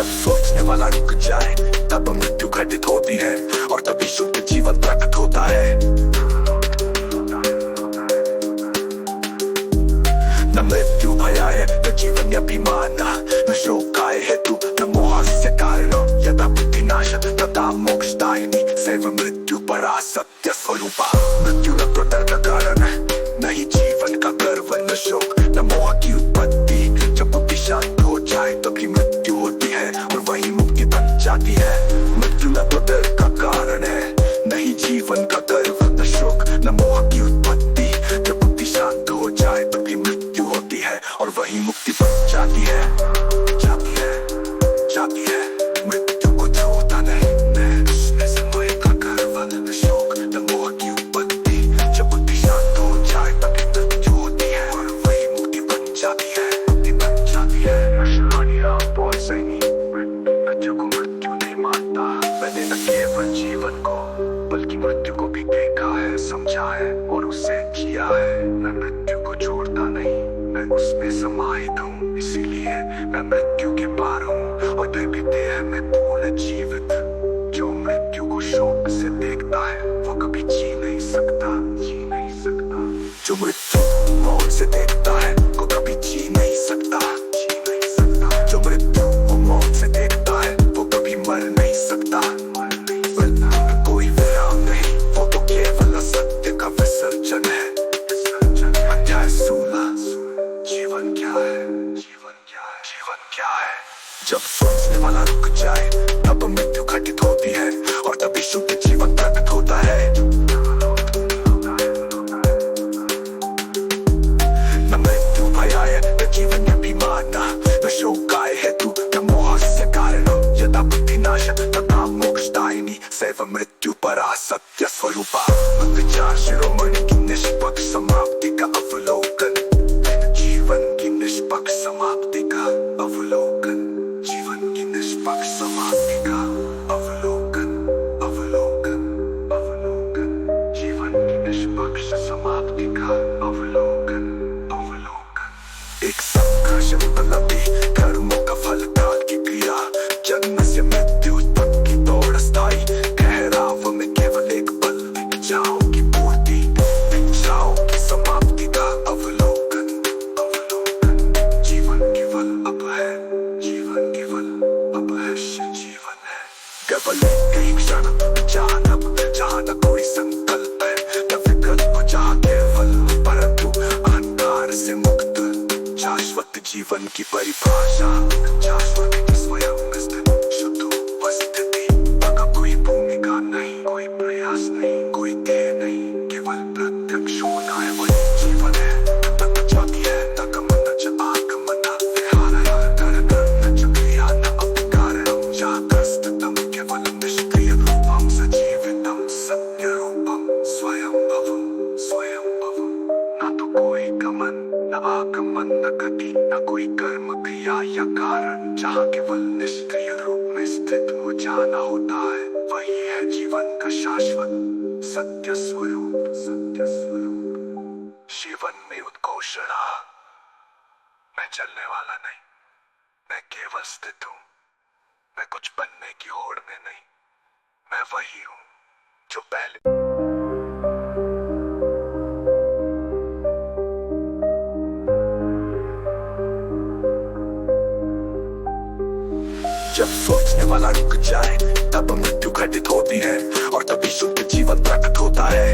जब सोचने वाला रुक जाए तब मृत्यु घटित होती है और तभी शुद्ध जीवन प्रकट होता है। न मृत्यु भय है न जीवन अभिमान न शोकाय हेतु न मोहस्य कारण यदा बुद्धिनाश तथा मोक्षदायिनी सैव मृत्यु परा सत्य स्वरूपा। मृत्यु न प्रतर का कारण है न ही जीवन का गर्व न शोक न मोह की उत्पत्ति। जब बुद्धि शांत हो जाए तभी मृत्यु होती है और वही मुक्ति बन जाती है। मृत्यु न प्रतर का कारण है न ही जीवन का गर्व न शोक न मोह की उत्पत्ति। जब बुद्धि शांत हो जाए तभी मृत्यु होती है और वही मुक्ति बन जाती है। जाती है मृत्यु को छोड़ता नहीं समय का गर्व न शोक न मोह की उत्पत्ति। जब बुद्धि शांत हो जाए तभी मृत्यु होती है और वही मुक्ति बन जाती है। बहुत सही मृत्यु को मृत्यु नहीं मानता। मैंने न केवल जीवन को बल्कि मृत्यु को भी देखा है समझा है और उसे किया है। मैं मृत्यु को छोड़ता नहीं मैं उसमें समाहित हूँ इसीलिए मैं मृत्यु के पार हूँ और भी देह में पूर्ण जीवित। जो मृत्यु को शोक से देखता है वो कभी जी नहीं सकता। जो मृत्यु मौत से देखता है वो कभी जी नहीं सकता। जो मृत्यु को मौत से देखता है वो कभी मर नहीं सकता। कोई विराम नहीं वो तो केवल असत्य का विसर्जन है। अध्याय 16 जीवन क्या है। जब सोचने वाला रुक जाए तब मृत्यु घटित होती है और तभी शुद्ध जीवन प्रकट होता है। न मृत्यु भय है न जीवन अभिमान न शोकाय हेतु न मोहस्य कारण यदा बुद्धिनाश तथा मोक्षदायिनी सैव मृत्यु परा सत्य स्वरूपा। विचार शिरोमणि की निष्पक्ष समाप्ति का अवलोकन। जीवन की निष्पक्ष समाप्ति का अवलोकन। जीवन की निष्पक्ष समाप्ति का अवलोकन। जीवन की निष्पक्ष समाप्ति का अवलोकन। एक संघर्ष उपलब्धि कर्मों का फल काल की क्रिया जन्म से मृत्यु तक की दौड़ स्थायी ठहराव में केवल एक पल इच्छाओं की पूर्ति इच्छाओं की समाप्ति का अवलोकन। जीवन केवल अब है जीवन है केवल एक क्षण जहाँ न कोई संकल्प है न विकल्प जहाँ केवल परंतु अहंकार से मुक्त शाश्वत जीवन की परिभाषा। शाश्वत स्वयं स्थित शुद्ध उपस्थिति का कोई भूमिका नहीं कोई प्रयास नहीं कोई ध्येय नहीं केवल प्रत्यक्ष होना है वही जीवन है। न जाति है न गमन न च आगमन विहार न च क्रिया न अपकारणम जातस्तम केवल निष्क्रिय रूपम सजीवितम सत्य रूपम स्वयं भवम न तो कोई गमन न आगमन न गति न कोई कर्म क्रिया या कारण जहाँ केवल निष्क्रिय रूप में स्थित हो जाना होता है वही है जीवन का शाश्वत सत्य स्वरूप। जीवन में उद्घोषणा मैं चलने वाला नहीं मैं केवल स्थित हूँ। मैं कुछ बनने की होड़ में नहीं मैं वही हूँ जो पहले। जब सोचने वाला रुक जाए तब मृत्यु घटित होती है और तभी शुद्ध जीवन प्रकट होता है।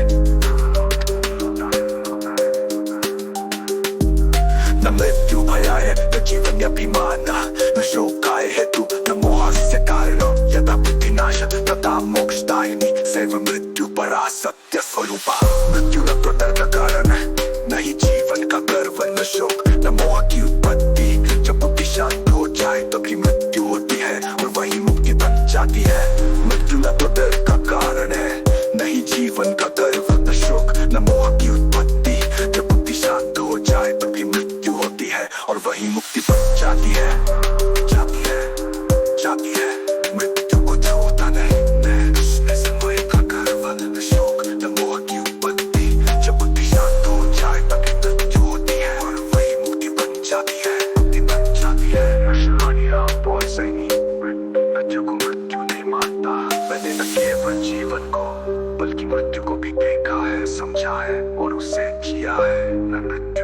न मृत्यु भय है न जीवन अभिमान न शोकाय हेतु न मोहस्य कारण यदा बुद्धिनाश तथा मोक्षदायिनी सैव मृत्यु परा सत्य स्वरूपा। मृत्यु न प्रतर का कारण है न ही जीवन का गर्व न शोक न मोह की उत्पत्ति। जब बुद्धि शांत हो जाए तभी मृत्यु होती है और वही मुक्ति बन जाती है। मृत्यु न तो डर का कारण है न ही जीवन का गर्व न शोक न मोह की उत्पत्ति। जब बुद्धि शांत हो जाए तभी मृत्यु होती है और वही मुक्ति बन जाती है। मृत्यु को छोड़ता नहीं मैं समय का गर्व न शोक न मोह की उत्पत्ति। जब बुद्धि शांत हो जाए तभी मृत्यु होती है और वही समझा है और उसे किया है।